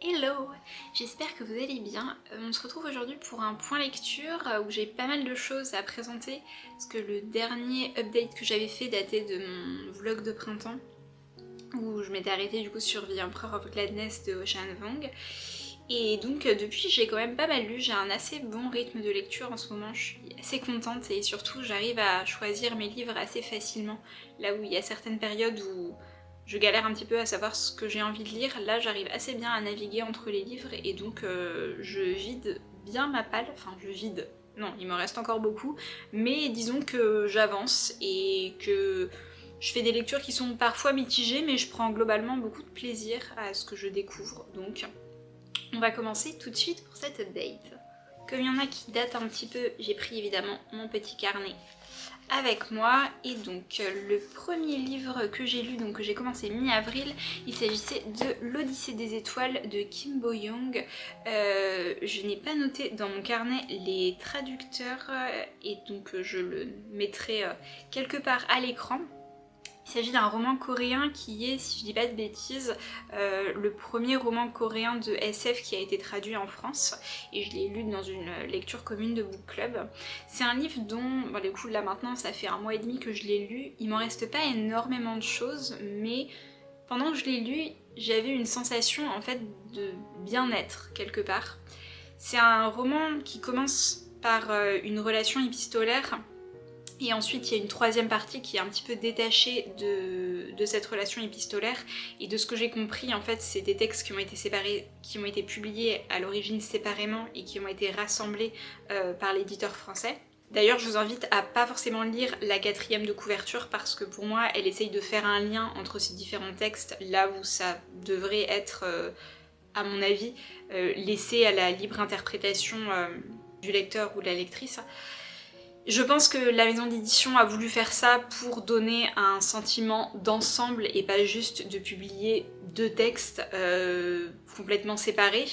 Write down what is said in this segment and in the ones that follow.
Hello, j'espère que vous allez bien. On se retrouve aujourd'hui pour un point lecture où j'ai pas mal de choses à présenter parce que le dernier update que j'avais fait datait de mon vlog de printemps où je m'étais arrêtée du coup sur The Emperor of Gladness de Ocean Vuong. Et donc depuis j'ai quand même pas mal lu, j'ai un assez bon rythme de lecture en ce moment, je suis assez contente et surtout j'arrive à choisir mes livres assez facilement, là où il y a certaines périodes où je galère un petit peu à savoir ce que j'ai envie de lire, là j'arrive assez bien à naviguer entre les livres et donc je vide bien ma palle, enfin je vide, non il me reste encore beaucoup, mais disons que j'avance et que je fais des lectures qui sont parfois mitigées mais je prends globalement beaucoup de plaisir à ce que je découvre, donc on va commencer tout de suite pour cette update. Comme il y en a qui datent un petit peu, j'ai pris évidemment mon petit carnet avec moi et donc le premier livre que j'ai lu, donc que j'ai commencé mi-avril, il s'agissait de l'Odyssée des étoiles de Kim Bo-young. Je n'ai pas noté dans mon carnet les traducteurs et donc je le mettrai quelque part à l'écran. Il s'agit d'un roman coréen qui est, si je dis pas de bêtises, le premier roman coréen de SF qui a été traduit en France et je l'ai lu dans une lecture commune de book club. C'est un livre dont, bon, du coup là maintenant ça fait 1 mois et demi que je l'ai lu, il m'en reste pas énormément de choses mais pendant que je l'ai lu j'avais une sensation en fait de bien-être quelque part. C'est un roman qui commence par une relation épistolaire. Et ensuite il y a une troisième partie qui est un petit peu détachée de cette relation épistolaire. Et de ce que j'ai compris, en fait, c'est des textes qui ont été séparés, qui ont été publiés à l'origine séparément et qui ont été rassemblés par l'éditeur français. D'ailleurs, je vous invite à pas forcément lire la 4e de couverture parce que pour moi, elle essaye de faire un lien entre ces différents textes, là où ça devrait être, à mon avis, laissé à la libre interprétation du lecteur ou de la lectrice. Je pense que la maison d'édition a voulu faire ça pour donner un sentiment d'ensemble et pas juste de publier 2 textes complètement séparés.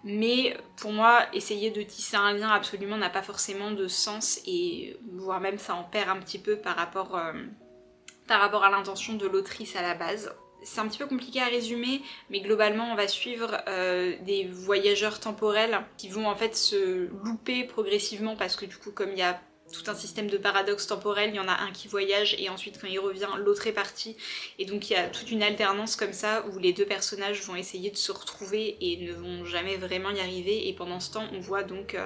Mais pour moi, essayer de tisser un lien absolument n'a pas forcément de sens et voire même ça en perd un petit peu par rapport à l'intention de l'autrice à la base. C'est un petit peu compliqué à résumer, mais globalement on va suivre des voyageurs temporels qui vont en fait se louper progressivement parce que du coup comme il y a tout un système de paradoxe temporel, il y en a un qui voyage et ensuite quand il revient l'autre est parti et donc il y a toute une alternance comme ça où les deux personnages vont essayer de se retrouver et ne vont jamais vraiment y arriver et pendant ce temps on voit donc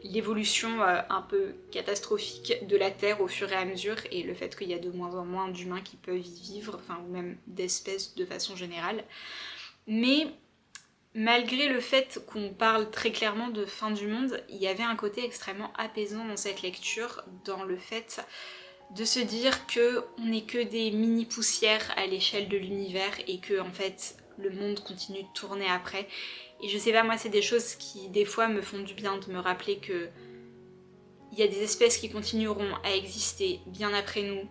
l'évolution un peu catastrophique de la Terre au fur et à mesure et le fait qu'il y a de moins en moins d'humains qui peuvent y vivre, enfin ou même d'espèces de façon générale. Mais malgré le fait qu'on parle très clairement de fin du monde, il y avait un côté extrêmement apaisant dans cette lecture, dans le fait de se dire qu'on n'est que des mini-poussières à l'échelle de l'univers et que en fait le monde continue de tourner après. Et je sais pas, moi c'est des choses qui des fois me font du bien de me rappeler que il y a des espèces qui continueront à exister bien après nous,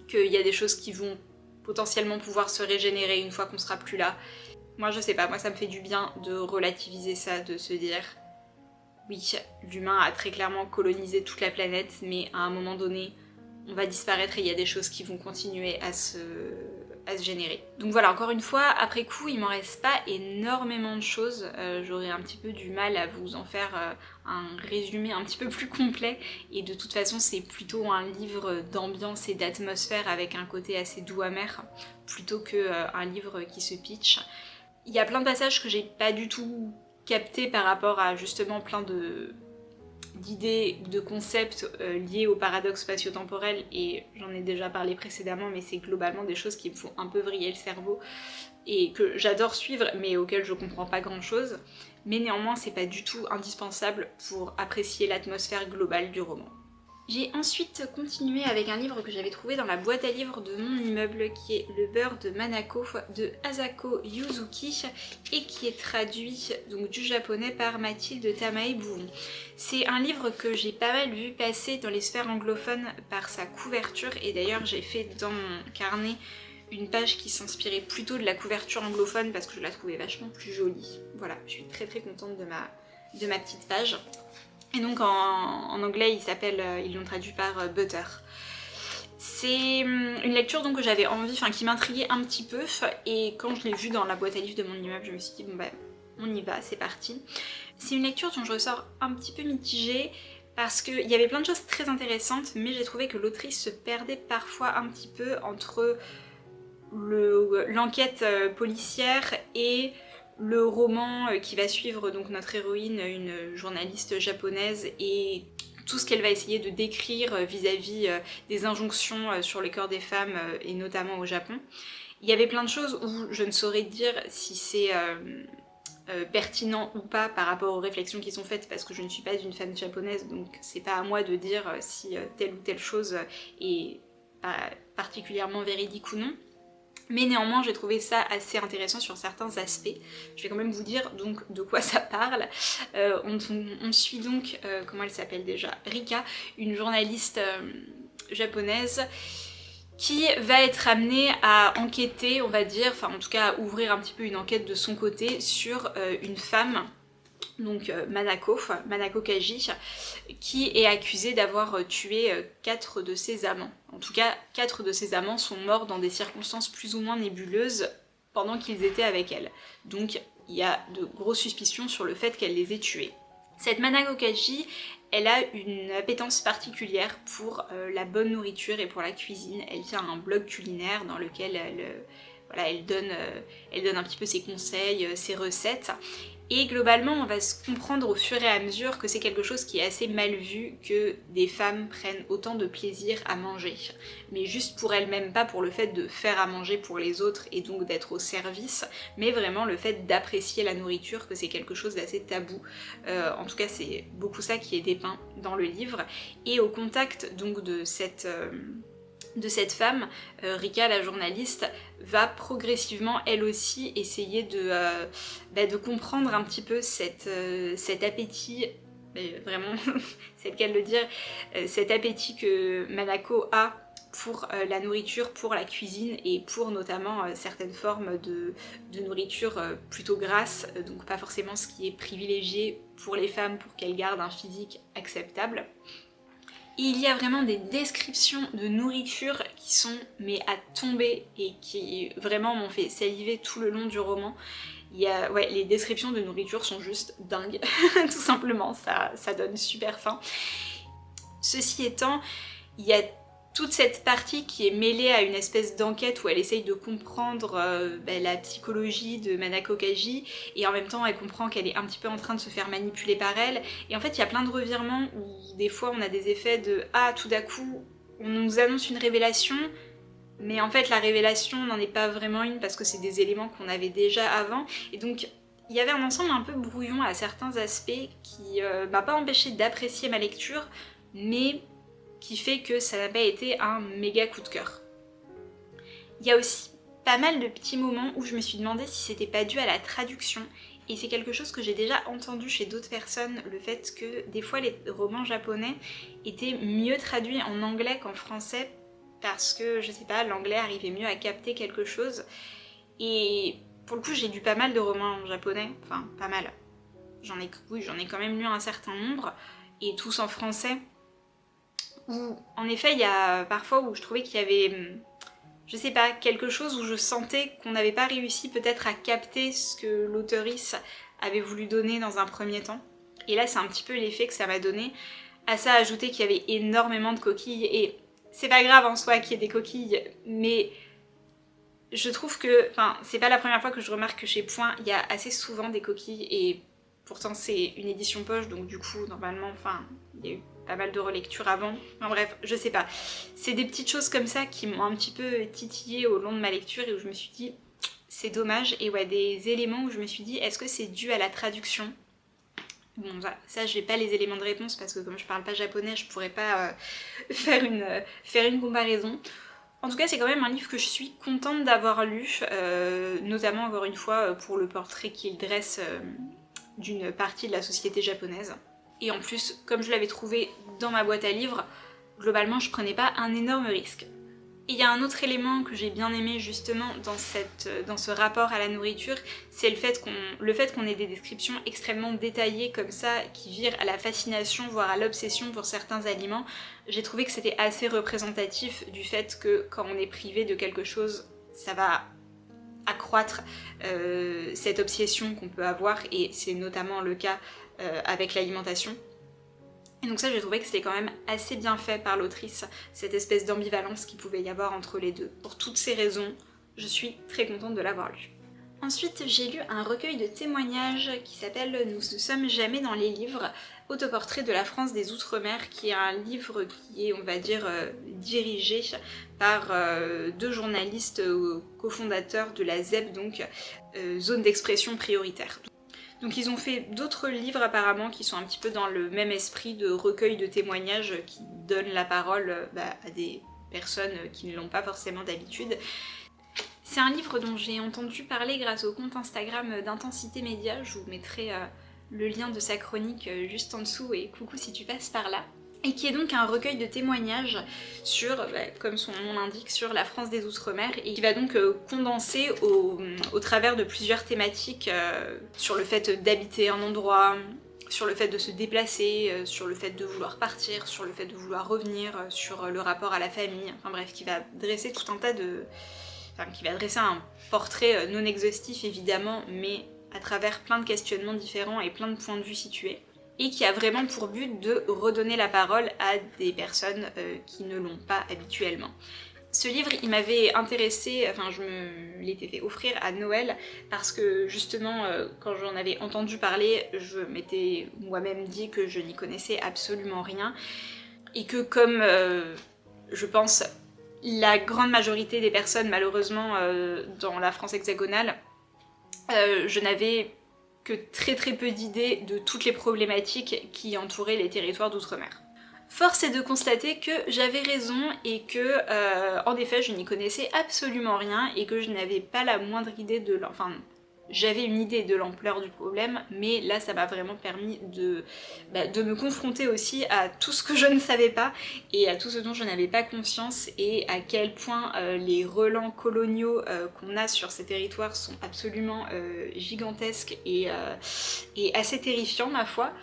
qu'il y a des choses qui vont potentiellement pouvoir se régénérer une fois qu'on sera plus là. Moi je sais pas, moi ça me fait du bien de relativiser ça, de se dire oui, l'humain a très clairement colonisé toute la planète, mais à un moment donné, on va disparaître et il y a des choses qui vont continuer à se générer. Donc voilà, encore une fois, après coup, il m'en reste pas énormément de choses. J'aurais un petit peu du mal à vous en faire un résumé un petit peu plus complet. Et de toute façon, c'est plutôt un livre d'ambiance et d'atmosphère avec un côté assez doux amer, plutôt qu'un livre qui se pitch. Il y a plein de passages que j'ai pas du tout capté par rapport à justement plein d'idées, de concepts liés au paradoxe spatio-temporel et j'en ai déjà parlé précédemment mais c'est globalement des choses qui me font un peu vriller le cerveau et que j'adore suivre mais auxquelles je comprends pas grand chose, mais néanmoins c'est pas du tout indispensable pour apprécier l'atmosphère globale du roman. J'ai ensuite continué avec un livre que j'avais trouvé dans la boîte à livres de mon immeuble qui est Le beurre de Manako de Asako Yuzuki et qui est traduit donc du japonais par Mathilde Tamae-Bouron. C'est un livre que j'ai pas mal vu passer dans les sphères anglophones par sa couverture et d'ailleurs j'ai fait dans mon carnet une page qui s'inspirait plutôt de la couverture anglophone parce que je la trouvais vachement plus jolie. Voilà, je suis très contente de ma petite page. Et donc en anglais ils l'ont traduit par Butter. C'est une lecture que j'avais envie, qui m'intriguait un petit peu et quand je l'ai vue dans la boîte à livres de mon immeuble je me suis dit bon bah on y va, c'est parti. C'est une lecture dont je ressors un petit peu mitigée parce qu'il y avait plein de choses très intéressantes, mais j'ai trouvé que l'autrice se perdait parfois un petit peu entre l'enquête policière et le roman qui va suivre donc notre héroïne, une journaliste japonaise, et tout ce qu'elle va essayer de décrire vis-à-vis des injonctions sur le corps des femmes et notamment au Japon. Il y avait plein de choses où je ne saurais dire si c'est pertinent ou pas par rapport aux réflexions qui sont faites parce que je ne suis pas une femme japonaise, donc c'est pas à moi de dire si telle ou telle chose est particulièrement véridique ou non. Mais néanmoins j'ai trouvé ça assez intéressant sur certains aspects. Je vais quand même vous dire donc de quoi ça parle. On suit donc, comment elle s'appelle déjà, Rika, une journaliste japonaise qui va être amenée à enquêter, on va dire, enfin en tout cas à ouvrir un petit peu une enquête de son côté sur une femme, donc Manako Kaji, qui est accusée d'avoir tué 4 de ses amants. En tout cas, 4 de ses amants sont morts dans des circonstances plus ou moins nébuleuses pendant qu'ils étaient avec elle. Donc il y a de grosses suspicions sur le fait qu'elle les ait tués. Cette Manako Kaji, elle a une appétence particulière pour la bonne nourriture et pour la cuisine. Elle tient un blog culinaire dans lequel elle donne un petit peu ses conseils, ses recettes. Et globalement, on va se comprendre au fur et à mesure que c'est quelque chose qui est assez mal vu que des femmes prennent autant de plaisir à manger. Mais juste pour elles-mêmes, pas pour le fait de faire à manger pour les autres et donc d'être au service, mais vraiment le fait d'apprécier la nourriture, que c'est quelque chose d'assez tabou. En tout cas, c'est beaucoup ça qui est dépeint dans le livre. Et au contact donc de cette femme, Rika la journaliste, va progressivement elle aussi essayer de comprendre un petit peu cet appétit, vraiment c'est le cas de le dire, cet appétit que Manako a pour la nourriture, pour la cuisine et pour notamment certaines formes de nourriture plutôt grasse, donc pas forcément ce qui est privilégié pour les femmes pour qu'elles gardent un physique acceptable. Il y a vraiment des descriptions de nourriture qui sont mais à tomber et qui vraiment m'ont fait saliver tout le long du roman. Les descriptions de nourriture sont juste dingues, tout simplement, ça donne super faim. Ceci étant, il y a toute cette partie qui est mêlée à une espèce d'enquête où elle essaye de comprendre la psychologie de Manako Kaji, et en même temps elle comprend qu'elle est un petit peu en train de se faire manipuler par elle, et en fait il y a plein de revirements où des fois on a des effets de « Ah, tout d'un coup, on nous annonce une révélation », mais en fait la révélation n'en est pas vraiment une parce que c'est des éléments qu'on avait déjà avant, et donc il y avait un ensemble un peu brouillon à certains aspects qui m'a pas empêché d'apprécier ma lecture, mais qui fait que ça n'a pas été un méga coup de cœur. Il y a aussi pas mal de petits moments où je me suis demandé si c'était pas dû à la traduction, et c'est quelque chose que j'ai déjà entendu chez d'autres personnes, le fait que des fois les romans japonais étaient mieux traduits en anglais qu'en français parce que, je sais pas, l'anglais arrivait mieux à capter quelque chose, et pour le coup j'ai lu pas mal de romans japonais, enfin pas mal, j'en ai quand même lu un certain nombre, et tous en français, où en effet il y a parfois où je trouvais qu'il y avait, je sais pas, quelque chose où je sentais qu'on n'avait pas réussi peut-être à capter ce que l'auteurice avait voulu donner dans un premier temps. Et là c'est un petit peu l'effet que ça m'a donné. À ça ajouter qu'il y avait énormément de coquilles, et c'est pas grave en soi qu'il y ait des coquilles, mais je trouve que, enfin c'est pas la première fois que je remarque que chez Point il y a assez souvent des coquilles, et pourtant c'est une édition poche donc du coup normalement, enfin il y a eu pas mal de relectures avant, enfin bref, je sais pas. C'est des petites choses comme ça qui m'ont un petit peu titillée au long de ma lecture et où je me suis dit c'est dommage, et ouais, des éléments où je me suis dit est-ce que c'est dû à la traduction? Bon voilà, ça j'ai pas les éléments de réponse parce que comme je parle pas japonais je pourrais pas faire une comparaison. En tout cas c'est quand même un livre que je suis contente d'avoir lu, notamment encore une fois pour le portrait qu'il dresse d'une partie de la société japonaise. Et en plus, comme je l'avais trouvé dans ma boîte à livres, globalement je prenais pas un énorme risque. Et il y a un autre élément que j'ai bien aimé justement dans ce rapport à la nourriture, c'est le fait qu'on ait des descriptions extrêmement détaillées comme ça, qui virent à la fascination, voire à l'obsession pour certains aliments. J'ai trouvé que c'était assez représentatif du fait que quand on est privé de quelque chose, ça va accroître cette obsession qu'on peut avoir, et c'est notamment le cas avec l'alimentation. Et donc ça, j'ai trouvé que c'était quand même assez bien fait par l'autrice, cette espèce d'ambivalence qu'il pouvait y avoir entre les deux. Pour toutes ces raisons, je suis très contente de l'avoir lu. Ensuite, j'ai lu un recueil de témoignages qui s'appelle « Nous ne sommes jamais dans les livres », autoportrait de la France des Outre-mer, qui est un livre qui est, on va dire, dirigé par deux journalistes cofondateurs de la ZEP, donc Zone d'expression prioritaire. Donc ils ont fait d'autres livres apparemment qui sont un petit peu dans le même esprit de recueil de témoignages qui donnent la parole à des personnes qui ne l'ont pas forcément d'habitude. C'est un livre dont j'ai entendu parler grâce au compte Instagram d'Intensité Média, je vous mettrai le lien de sa chronique juste en dessous et coucou si tu passes par là. Et qui est donc un recueil de témoignages sur, comme son nom l'indique, sur la France des Outre-mer, et qui va donc condenser au travers de plusieurs thématiques sur le fait d'habiter un endroit, sur le fait de se déplacer, sur le fait de vouloir partir, sur le fait de vouloir revenir, sur le rapport à la famille, enfin bref, qui va dresser tout un tas de... Enfin, qui va dresser un portrait non exhaustif évidemment, mais à travers plein de questionnements différents et plein de points de vue situés, et qui a vraiment pour but de redonner la parole à des personnes qui ne l'ont pas habituellement. Ce livre, il m'avait intéressée, enfin je me l'étais fait offrir à Noël, parce que justement, quand j'en avais entendu parler, je m'étais moi-même dit que je n'y connaissais absolument rien, et que comme je pense la grande majorité des personnes malheureusement dans la France hexagonale, je n'avais que très peu d'idées de toutes les problématiques qui entouraient les territoires d'outre-mer. Force est de constater que j'avais raison et que, en effet, je n'y connaissais absolument rien et que je n'avais pas la moindre idée de... Enfin, j'avais une idée de l'ampleur du problème, mais là, ça m'a vraiment permis de me confronter aussi à tout ce que je ne savais pas et à tout ce dont je n'avais pas conscience, et à quel point les relents coloniaux qu'on a sur ces territoires sont absolument gigantesques et assez terrifiants, ma foi.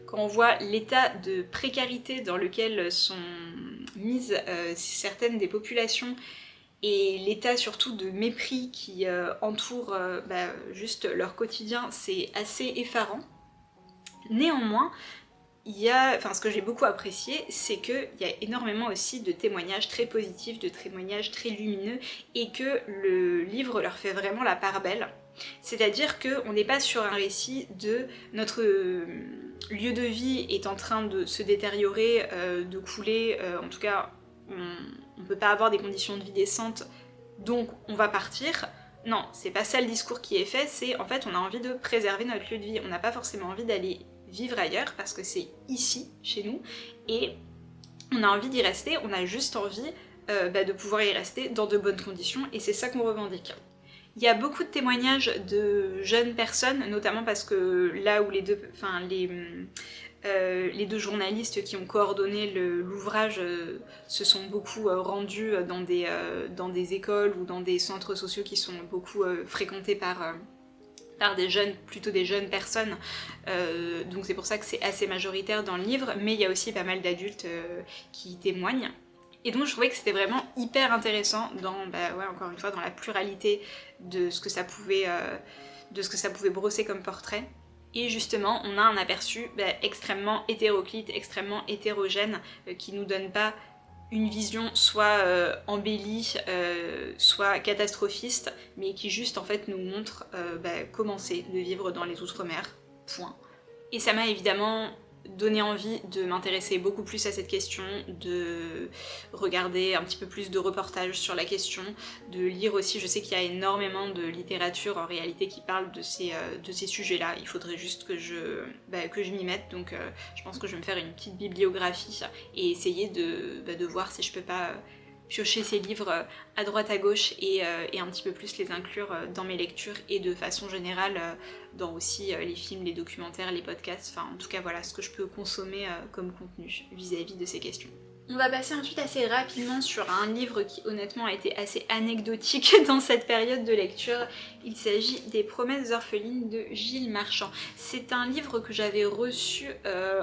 Quand on voit l'état de précarité dans lequel sont mises certaines des populations, et l'état surtout de mépris qui entoure juste leur quotidien, c'est assez effarant. Néanmoins, ce que j'ai beaucoup apprécié, c'est qu'il y a énormément aussi de témoignages très positifs, de témoignages très lumineux, et que le livre leur fait vraiment la part belle. C'est-à-dire qu'on n'est pas sur un récit de notre lieu de vie est en train de se détériorer, de couler, en tout cas on peut pas avoir des conditions de vie décentes, donc on va partir. Non, c'est pas ça le discours qui est fait, c'est en fait on a envie de préserver notre lieu de vie, on n'a pas forcément envie d'aller vivre ailleurs parce que c'est ici, chez nous, et on a envie d'y rester, on a juste envie de pouvoir y rester dans de bonnes conditions, et c'est ça qu'on revendique. Il y a beaucoup de témoignages de jeunes personnes, notamment parce que là où les deux journalistes qui ont coordonné l'ouvrage se sont beaucoup rendus dans des écoles ou dans des centres sociaux qui sont beaucoup fréquentés par des jeunes, plutôt des jeunes personnes, donc c'est pour ça que c'est assez majoritaire dans le livre, mais il y a aussi pas mal d'adultes qui témoignent. Et donc je trouvais que c'était vraiment hyper intéressant dans, encore une fois, dans la pluralité de ce que ça pouvait brosser comme portrait. Et justement, on a un aperçu extrêmement hétéroclite, extrêmement hétérogène, qui nous donne pas une vision soit embellie, soit catastrophiste, mais qui juste en fait nous montre comment c'est de vivre dans les Outre-mer, point. Et ça m'a évidemment donné envie de m'intéresser beaucoup plus à cette question, de regarder un petit peu plus de reportages sur la question, de lire aussi, je sais qu'il y a énormément de littérature en réalité qui parle de ces sujets-là, il faudrait juste que je m'y mette, donc je pense que je vais me faire une petite bibliographie et essayer de voir si je peux pas piocher ces livres à droite à gauche et un petit peu plus les inclure dans mes lectures, et de façon générale dans aussi les films, les documentaires, les podcasts, enfin en tout cas voilà ce que je peux consommer comme contenu vis-à-vis de ces questions. On va passer ensuite assez rapidement sur un livre qui honnêtement a été assez anecdotique dans cette période de lecture. Il s'agit des Promesses orphelines de Gilles Marchand. C'est un livre que j'avais reçu,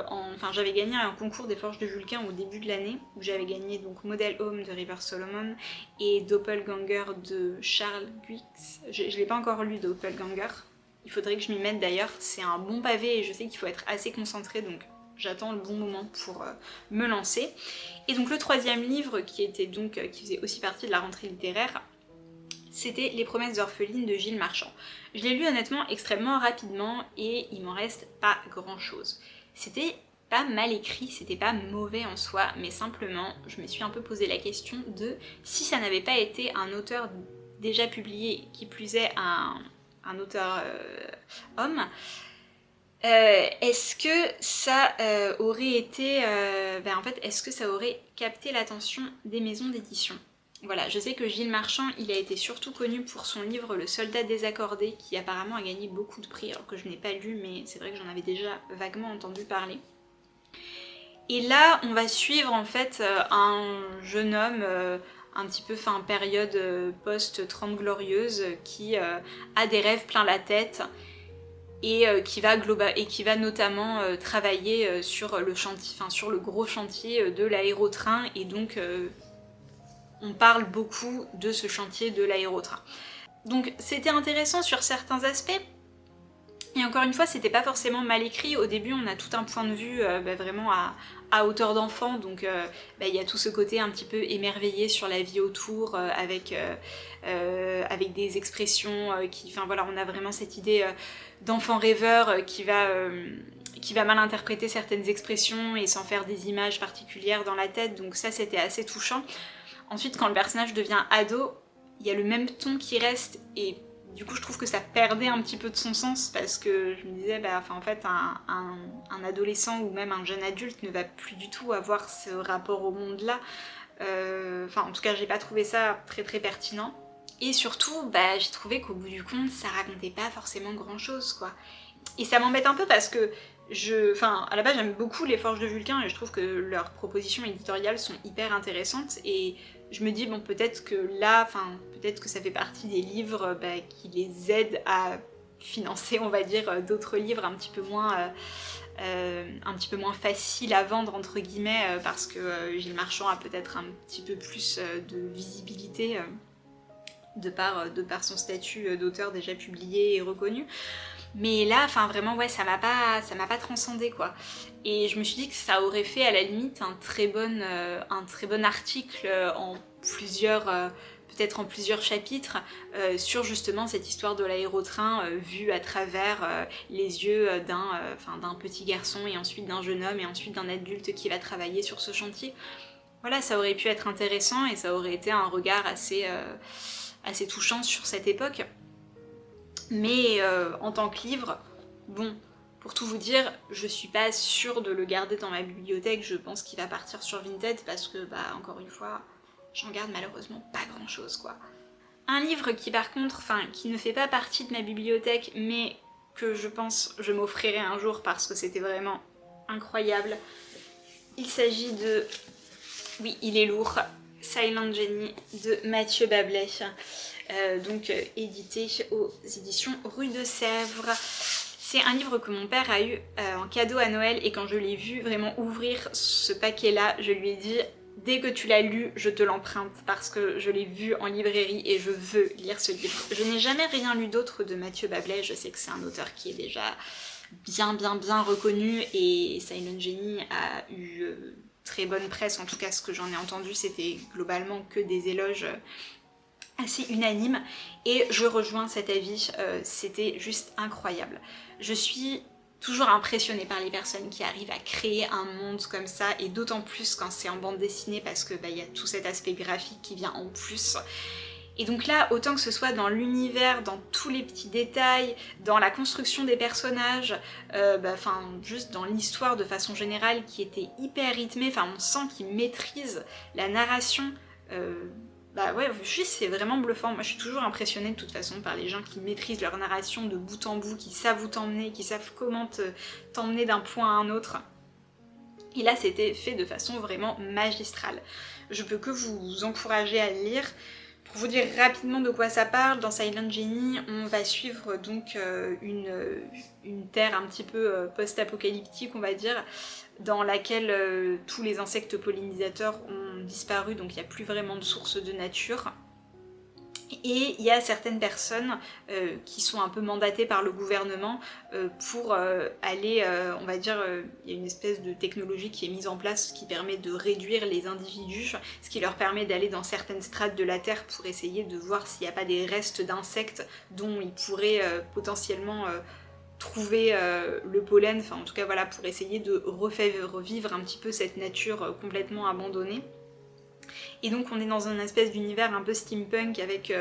enfin j'avais gagné un concours des Forges de Vulcain au début de l'année, où j'avais gagné donc Model Home de River Solomon et Doppelganger de Charles Guix. Je l'ai pas encore lu, Doppelganger. Il faudrait que je m'y mette d'ailleurs, c'est un bon pavé et je sais qu'il faut être assez concentré, donc j'attends le bon moment pour me lancer. Et donc le troisième livre qui faisait aussi partie de la rentrée littéraire, c'était Les Promesses orphelines de Gilles Marchand. Je l'ai lu honnêtement extrêmement rapidement et il m'en reste pas grand chose. C'était pas mal écrit, c'était pas mauvais en soi, mais simplement je me suis un peu posé la question de si ça n'avait pas été un auteur déjà publié, qui plus est un auteur homme, est-ce que ça aurait été... en fait, est-ce que ça aurait capté l'attention des maisons d'édition? Voilà, je sais que Gilles Marchand, il a été surtout connu pour son livre Le Soldat désaccordé, qui apparemment a gagné beaucoup de prix, alors que je n'ai pas lu, mais c'est vrai que j'en avais déjà vaguement entendu parler. Et là, on va suivre en fait un jeune homme... un petit peu fin période post-30 glorieuse, qui a des rêves plein la tête, et qui va notamment travailler sur le chantier, sur le gros chantier de l'aérotrain, et donc on parle beaucoup de ce chantier de l'aérotrain. Donc c'était intéressant sur certains aspects, et encore une fois c'était pas forcément mal écrit. Au début on a tout un point de vue vraiment à hauteur d'enfant, donc il y a tout ce côté un petit peu émerveillé sur la vie autour, avec des expressions on a vraiment cette idée d'enfant rêveur qui va mal interpréter certaines expressions et s'en faire des images particulières dans la tête, donc ça c'était assez touchant. Ensuite quand le personnage devient ado, il y a le même ton qui reste, et du coup je trouve que ça perdait un petit peu de son sens, parce que je me disais en fait un adolescent ou même un jeune adulte ne va plus du tout avoir ce rapport au monde là. En tout cas j'ai pas trouvé ça très très pertinent. Et surtout j'ai trouvé qu'au bout du compte ça racontait pas forcément grand chose quoi. Et ça m'embête un peu parce que à la base j'aime beaucoup les Forges de Vulcain et je trouve que leurs propositions éditoriales sont hyper intéressantes, et je me dis bon peut-être que là, peut-être que ça fait partie des livres qui les aident à financer on va dire d'autres livres un petit peu moins faciles à vendre entre guillemets, parce que Gilles Marchand a peut-être un petit peu plus de visibilité de par son statut d'auteur déjà publié et reconnu. Mais là, vraiment, ouais, ça m'a pas transcendé, quoi. Et je me suis dit que ça aurait fait, à la limite, un très bon article peut-être en plusieurs chapitres, sur justement cette histoire de l'aérotrain vue à travers les yeux d'un petit garçon, et ensuite d'un jeune homme, et ensuite d'un adulte qui va travailler sur ce chantier. Voilà, ça aurait pu être intéressant, et ça aurait été un regard assez touchant sur cette époque. Mais en tant que livre, bon, pour tout vous dire, je suis pas sûre de le garder dans ma bibliothèque, je pense qu'il va partir sur Vinted, parce que, encore une fois, j'en garde malheureusement pas grand chose, quoi. Un livre qui par contre, qui ne fait pas partie de ma bibliothèque, mais que je pense je m'offrirai un jour parce que c'était vraiment incroyable, il s'agit de... Oui, il est lourd, Silent Jenny de Mathieu Bablet. Édité aux éditions Rue de Sèvres. C'est un livre que mon père a eu en cadeau à Noël, et quand je l'ai vu vraiment ouvrir ce paquet-là, je lui ai dit « Dès que tu l'as lu, je te l'emprunte, parce que je l'ai vu en librairie et je veux lire ce livre. » Je n'ai jamais rien lu d'autre de Mathieu Bablet, je sais que c'est un auteur qui est déjà bien reconnu, et Silent Jenny a eu très bonne presse, en tout cas ce que j'en ai entendu, c'était globalement que des éloges assez unanime, et je rejoins cet avis, c'était juste incroyable. Je suis toujours impressionnée par les personnes qui arrivent à créer un monde comme ça, et d'autant plus quand c'est en bande dessinée, parce que y a tout cet aspect graphique qui vient en plus. Et donc là, autant que ce soit dans l'univers, dans tous les petits détails, dans la construction des personnages, juste dans l'histoire de façon générale qui était hyper rythmée, on sent qu'ils maîtrisent la narration. Juste c'est vraiment bluffant. Moi je suis toujours impressionnée de toute façon par les gens qui maîtrisent leur narration de bout en bout, qui savent où t'emmener, qui savent comment t'emmener d'un point à un autre. Et là c'était fait de façon vraiment magistrale. Je peux que vous encourager à le lire. Pour vous dire rapidement de quoi ça parle, dans Silent Jenny, on va suivre donc une terre un petit peu post-apocalyptique, on va dire, dans laquelle tous les insectes pollinisateurs ont disparu, donc il n'y a plus vraiment de source de nature. Et il y a certaines personnes qui sont un peu mandatées par le gouvernement pour aller, on va dire, il y a une espèce de technologie qui est mise en place qui permet de réduire les individus, ce qui leur permet d'aller dans certaines strates de la Terre pour essayer de voir s'il n'y a pas des restes d'insectes dont ils pourraient potentiellement trouver le pollen, enfin en tout cas voilà, pour essayer de revivre un petit peu cette nature complètement abandonnée. Et donc on est dans une espèce d'univers un peu steampunk avec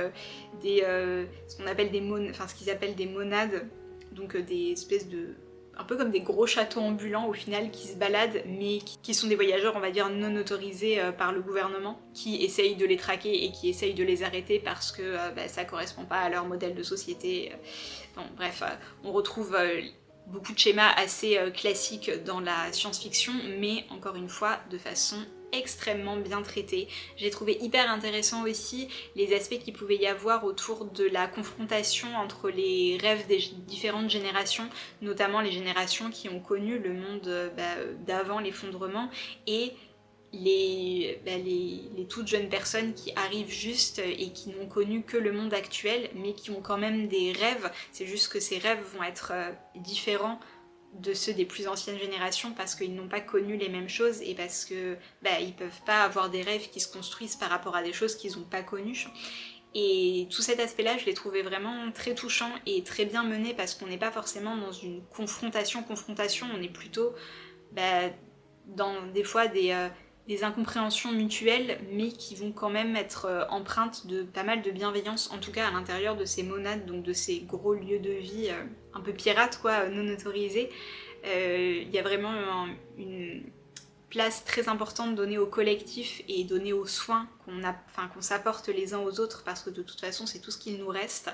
ce qu'on appelle ce qu'ils appellent des monades, donc des espèces de... un peu comme des gros châteaux ambulants au final qui se baladent, mais qui sont des voyageurs on va dire non autorisés par le gouvernement, qui essayent de les traquer et qui essayent de les arrêter parce que ça correspond pas à leur modèle de société. Bon bref, on retrouve beaucoup de schémas assez classiques dans la science-fiction, mais encore une fois de façon extrêmement bien traité. J'ai trouvé hyper intéressant aussi les aspects qu'il pouvait y avoir autour de la confrontation entre les rêves des différentes générations, notamment les générations qui ont connu le monde d'avant l'effondrement et les toutes jeunes personnes qui arrivent juste et qui n'ont connu que le monde actuel mais qui ont quand même des rêves. C'est juste que ces rêves vont être différents de ceux des plus anciennes générations parce qu'ils n'ont pas connu les mêmes choses et parce que ils peuvent pas avoir des rêves qui se construisent par rapport à des choses qu'ils n'ont pas connues. Et tout cet aspect-là, je l'ai trouvé vraiment très touchant et très bien mené parce qu'on n'est pas forcément dans une confrontation, on est plutôt dans des fois des incompréhensions mutuelles, mais qui vont quand même être empreintes de pas mal de bienveillance, en tout cas à l'intérieur de ces monades, donc de ces gros lieux de vie un peu pirates, quoi, non autorisés. Il y a vraiment une place très importante donnée au collectif et donnée aux soins qu'on s'apporte les uns aux autres, parce que de toute façon c'est tout ce qu'il nous reste.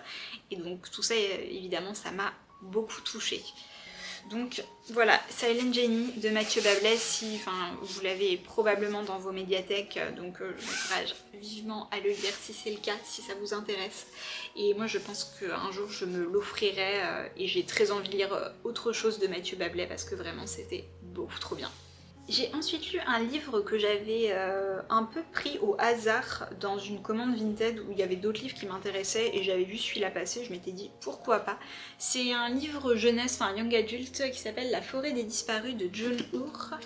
Et donc tout ça, évidemment, ça m'a beaucoup touchée. Donc voilà, Silent Jenny de Mathieu Bablez, vous l'avez probablement dans vos médiathèques, donc je vous encourage vivement à le lire si c'est le cas, si ça vous intéresse. Et moi je pense qu'un jour je me l'offrirai et j'ai très envie de lire autre chose de Mathieu Bablez parce que vraiment c'était beaucoup trop bien. J'ai ensuite lu un livre que j'avais un peu pris au hasard dans une commande Vinted où il y avait d'autres livres qui m'intéressaient et j'avais vu celui-là passer, je m'étais dit pourquoi pas. C'est un livre jeunesse, young adulte qui s'appelle La forêt des disparus de John Hoare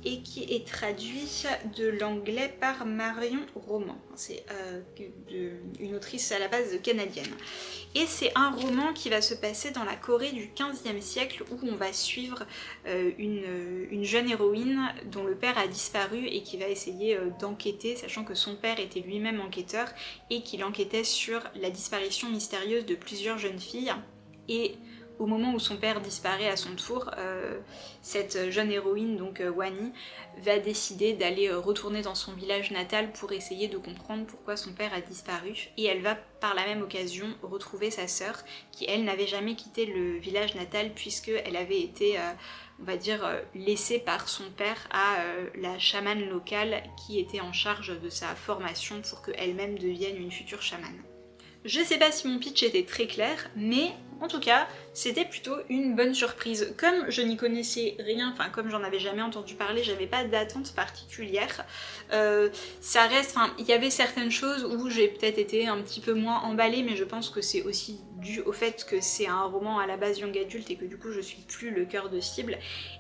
et qui est traduit de l'anglais par Marion Roman. C'est une autrice à la base canadienne. Et c'est un roman qui va se passer dans la Corée du XVe siècle où on va suivre une jeune héroïne dont le père a disparu et qui va essayer d'enquêter, sachant que son père était lui-même enquêteur et qu'il enquêtait sur la disparition mystérieuse de plusieurs jeunes filles. Et au moment où son père disparaît à son tour, cette jeune héroïne, donc Wani, va décider d'aller retourner dans son village natal pour essayer de comprendre pourquoi son père a disparu. Et elle va par la même occasion retrouver sa sœur, qui elle n'avait jamais quitté le village natal puisqu'elle avait été, on va dire, laissée par son père à la chamane locale qui était en charge de sa formation pour qu'elle-même devienne une future chamane. Je sais pas si mon pitch était très clair, mais en tout cas, c'était plutôt une bonne surprise. Comme je n'y connaissais rien, comme j'en avais jamais entendu parler, j'avais pas d'attente particulière. Ça reste, il y avait certaines choses où j'ai peut-être été un petit peu moins emballée, mais je pense que c'est aussi dû au fait que c'est un roman à la base young adulte et que du coup je suis plus le cœur de cible.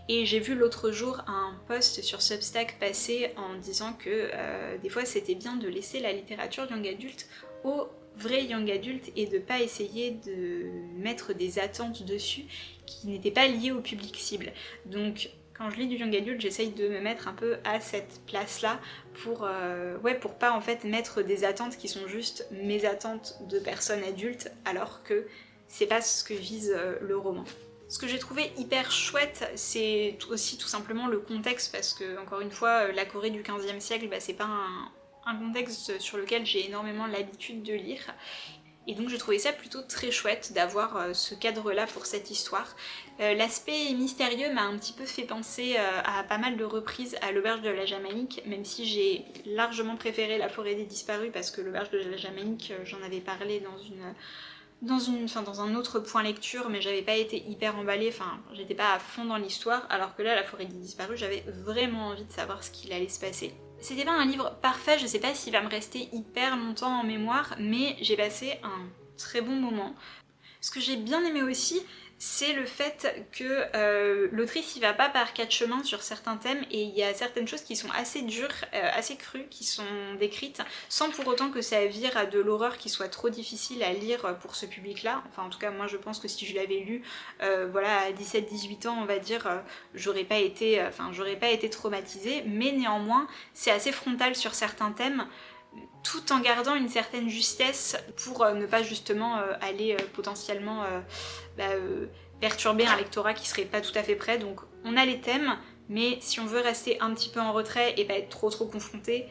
Et j'ai vu l'autre jour un post sur Substack passer en disant que des fois c'était bien de laisser la littérature young adulte au vrai young adulte et de pas essayer de mettre des attentes dessus qui n'étaient pas liées au public cible. Donc quand je lis du young adulte, j'essaye de me mettre un peu à cette place-là pour pas en fait mettre des attentes qui sont juste mes attentes de personnes adultes alors que c'est pas ce que vise le roman. Ce que j'ai trouvé hyper chouette, c'est aussi tout simplement le contexte parce que, encore une fois, la Corée du XVe siècle, c'est pas un contexte sur lequel j'ai énormément l'habitude de lire. Et donc je trouvais ça plutôt très chouette d'avoir ce cadre-là pour cette histoire. L'aspect mystérieux m'a un petit peu fait penser à pas mal de reprises à l'auberge de la Jamaïque, même si j'ai largement préféré la forêt des disparus parce que l'auberge de la Jamaïque, j'en avais parlé dans un autre point lecture, mais j'avais pas été hyper emballée, enfin j'étais pas à fond dans l'histoire, alors que là, la forêt des disparus, j'avais vraiment envie de savoir ce qu'il allait se passer. C'était pas un livre parfait, je sais pas s'il va me rester hyper longtemps en mémoire, mais j'ai passé un très bon moment. Ce que j'ai bien aimé aussi, c'est le fait que l'autrice y va pas par quatre chemins sur certains thèmes et il y a certaines choses qui sont assez dures, assez crues, qui sont décrites, sans pour autant que ça vire à de l'horreur qui soit trop difficile à lire pour ce public-là. Enfin en tout cas moi je pense que si je l'avais lu voilà, à 17-18 ans on va dire, j'aurais pas été traumatisée, mais néanmoins c'est assez frontal sur certains thèmes, tout en gardant une certaine justesse pour ne pas justement aller potentiellement perturber un lectorat qui serait pas tout à fait prêt. Donc on a les thèmes, mais si on veut rester un petit peu en retrait et pas être trop confronté,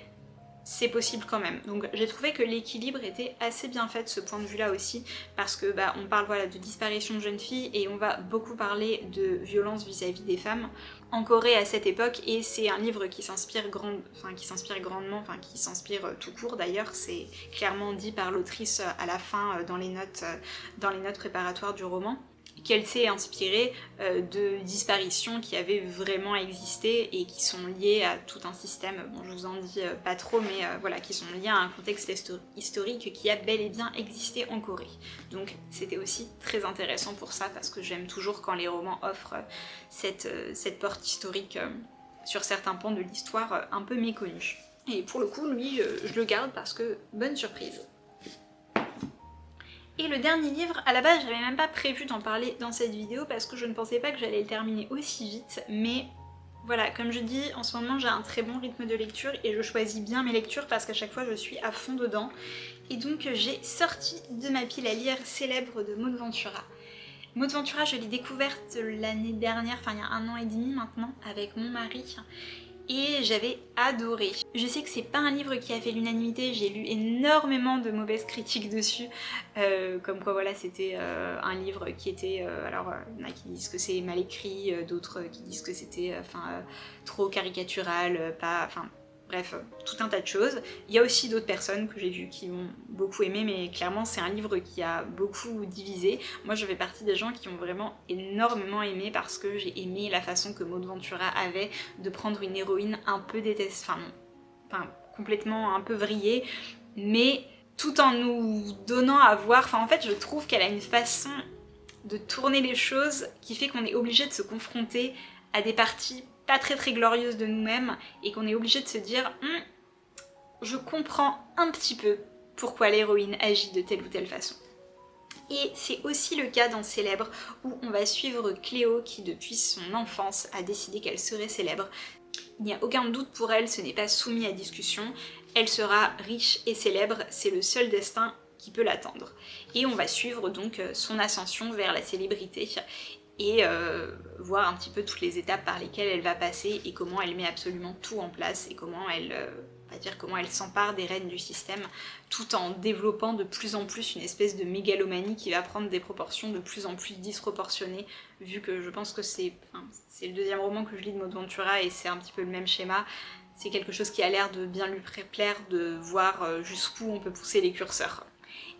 c'est possible quand même. Donc j'ai trouvé que l'équilibre était assez bien fait de ce point de vue là aussi, parce que on parle voilà, de disparition de jeunes filles et on va beaucoup parler de violence vis-à-vis des femmes en Corée à cette époque, et c'est un livre qui s'inspire grandement, qui s'inspire tout court d'ailleurs, c'est clairement dit par l'autrice à la fin dans les notes préparatoires du roman, qu'elle s'est inspirée de disparitions qui avaient vraiment existé et qui sont liées à tout un système, bon je vous en dis pas trop, mais voilà, qui sont liées à un contexte historique qui a bel et bien existé en Corée. Donc c'était aussi très intéressant pour ça, parce que j'aime toujours quand les romans offrent cette porte historique sur certains pans de l'histoire un peu méconnus. Et pour le coup, lui, je le garde parce que bonne surprise. Et le dernier livre, à la base j'avais même pas prévu d'en parler dans cette vidéo parce que je ne pensais pas que j'allais le terminer aussi vite, mais voilà, comme je dis, en ce moment j'ai un très bon rythme de lecture et je choisis bien mes lectures parce qu'à chaque fois je suis à fond dedans. Et donc j'ai sorti de ma pile à lire Célèbre de Maud Ventura. Maud Ventura, je l'ai découverte l'année dernière, enfin il y a 1 an et demi maintenant, avec mon mari. Et j'avais adoré. Je sais que c'est pas un livre qui a fait l'unanimité, j'ai lu énormément de mauvaises critiques dessus, comme quoi voilà c'était un livre qui était, alors il y en a qui disent que c'est mal écrit, d'autres qui disent que c'était trop caricatural, bref, tout un tas de choses. Il y a aussi d'autres personnes que j'ai vues qui ont beaucoup aimé, mais clairement c'est un livre qui a beaucoup divisé. Moi je fais partie des gens qui ont vraiment énormément aimé parce que j'ai aimé la façon que Maud Ventura avait de prendre une héroïne un peu complètement un peu vrillée, mais tout en nous donnant à voir, en fait je trouve qu'elle a une façon de tourner les choses qui fait qu'on est obligé de se confronter à des parties pas très glorieuses de nous-mêmes et qu'on est obligé de se dire je comprends un petit peu pourquoi l'héroïne agit de telle ou telle façon. Et c'est aussi le cas dans Célèbre où on va suivre Cléo qui depuis son enfance a décidé qu'elle serait célèbre. Il n'y a aucun doute pour elle, ce n'est pas soumis à discussion, elle sera riche et célèbre, c'est le seul destin qui peut l'attendre. Et on va suivre donc son ascension vers la célébrité et voir un petit peu toutes les étapes par lesquelles elle va passer et comment elle met absolument tout en place et comment elle s'empare des rênes du système, tout en développant de plus en plus une espèce de mégalomanie qui va prendre des proportions de plus en plus disproportionnées, vu que je pense que c'est le deuxième roman que je lis de Maud Ventura et c'est un petit peu le même schéma. C'est quelque chose qui a l'air de bien lui plaire, de voir jusqu'où on peut pousser les curseurs.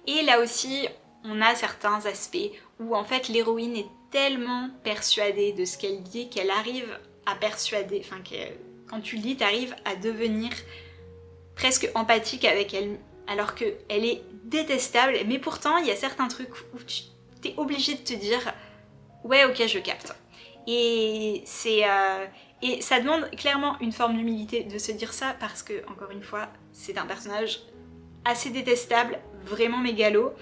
Et là aussi, on a certains aspects où en fait l'héroïne est tellement persuadée de ce qu'elle dit qu'elle arrive à persuader, quand tu le lis, t'arrives à devenir presque empathique avec elle, alors qu'elle est détestable, mais pourtant il y a certains trucs où tu t'es obligé de te dire ouais ok je capte. Et et ça demande clairement une forme d'humilité de se dire ça parce que, encore une fois, c'est un personnage assez détestable, vraiment mégalo,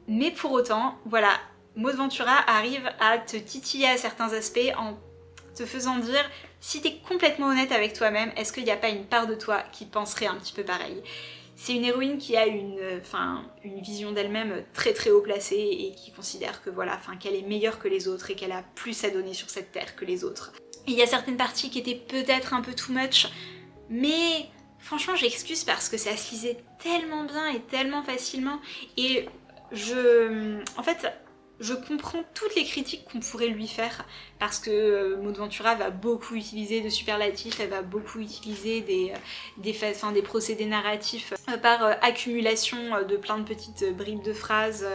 mais pour autant, voilà, Maud Ventura arrive à te titiller à certains aspects en te faisant dire, si t'es complètement honnête avec toi-même, est-ce qu'il n'y a pas une part de toi qui penserait un petit peu pareil? C'est une héroïne qui a une vision d'elle-même très haut placée et qui considère que voilà, qu'elle est meilleure que les autres et qu'elle a plus à donner sur cette terre que les autres. Et il y a certaines parties qui étaient peut-être un peu too much, mais franchement j'excuse parce que ça se lisait tellement bien et tellement facilement. Et En fait, je comprends toutes les critiques qu'on pourrait lui faire parce que Maud Ventura va beaucoup utiliser de superlatifs, elle va beaucoup utiliser des procédés narratifs par accumulation de plein de petites bribes de phrases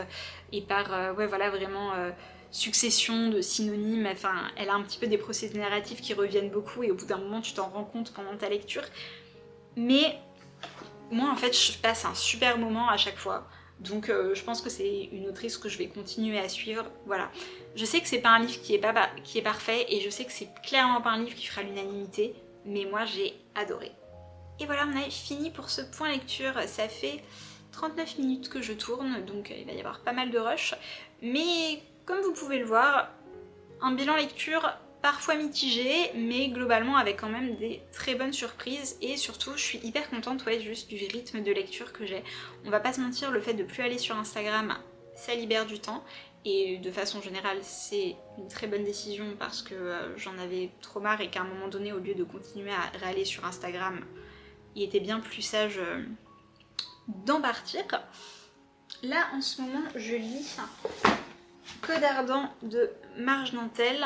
et par ouais, voilà, vraiment succession de synonymes. Enfin, elle a un petit peu des procédés narratifs qui reviennent beaucoup et au bout d'un moment tu t'en rends compte pendant ta lecture. Mais moi en fait je passe un super moment à chaque fois. Donc je pense que c'est une autrice que je vais continuer à suivre, voilà. Je sais que c'est pas un livre qui est parfait et je sais que c'est clairement pas un livre qui fera l'unanimité, mais moi j'ai adoré. Et voilà, on a fini pour ce point lecture, ça fait 39 minutes que je tourne, donc il va y avoir pas mal de rush. Mais comme vous pouvez le voir, un bilan lecture parfois mitigé, mais globalement avec quand même des très bonnes surprises et surtout je suis hyper contente ouais, juste du rythme de lecture que j'ai. On va pas se mentir, le fait de plus aller sur Instagram, ça libère du temps et de façon générale c'est une très bonne décision parce que j'en avais trop marre et qu'à un moment donné au lieu de continuer à réaller sur Instagram, il était bien plus sage d'en partir. Là en ce moment je lis Code ardent de Marge Nantel,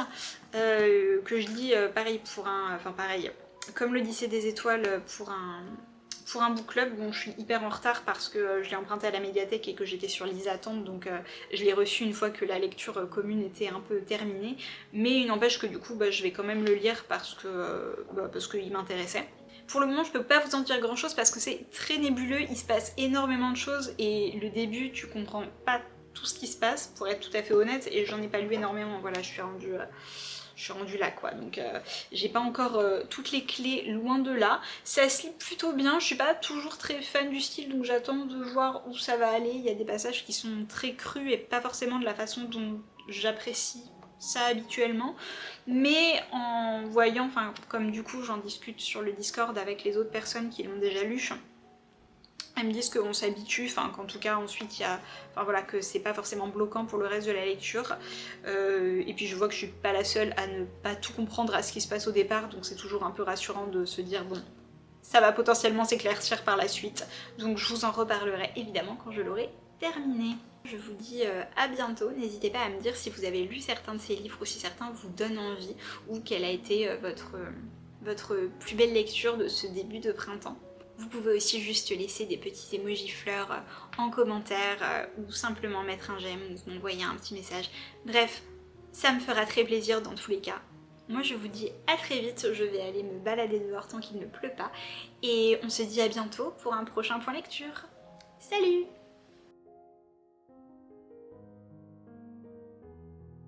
que je lis pareil pour un... Enfin pareil, comme le lycée des étoiles pour un book club. Bon, je suis hyper en retard parce que je l'ai emprunté à la médiathèque et que j'étais sur liste d'attente, donc je l'ai reçu une fois que la lecture commune était un peu terminée. Mais il n'empêche que du coup, je vais quand même le lire parce qu'il m'intéressait. Pour le moment, je peux pas vous en dire grand chose parce que c'est très nébuleux, il se passe énormément de choses et le début, tu comprends pas tout ce qui se passe, pour être tout à fait honnête, et j'en ai pas lu énormément, voilà, je suis rendue là quoi, donc j'ai pas encore toutes les clés, loin de là. Ça se lit plutôt bien, je suis pas toujours très fan du style, donc j'attends de voir où ça va aller. Il y a des passages qui sont très crus et pas forcément de la façon dont j'apprécie ça habituellement, mais en voyant, enfin comme du coup j'en discute sur le Discord avec les autres personnes qui l'ont déjà lu, elles me disent qu'on s'habitue, enfin qu'en tout cas ensuite il y a... Enfin voilà, que c'est pas forcément bloquant pour le reste de la lecture. Et puis je vois que je suis pas la seule à ne pas tout comprendre à ce qui se passe au départ, donc c'est toujours un peu rassurant de se dire bon, ça va potentiellement s'éclaircir par la suite. Donc je vous en reparlerai évidemment quand je l'aurai terminé. Je vous dis à bientôt, n'hésitez pas à me dire si vous avez lu certains de ces livres ou si certains vous donnent envie ou quelle a été votre plus belle lecture de ce début de printemps. Vous pouvez aussi juste laisser des petits emojis fleurs en commentaire ou simplement mettre un j'aime ou m'envoyer un petit message. Bref, ça me fera très plaisir dans tous les cas. Moi je vous dis à très vite, je vais aller me balader dehors tant qu'il ne pleut pas et on se dit à bientôt pour un prochain point lecture. Salut!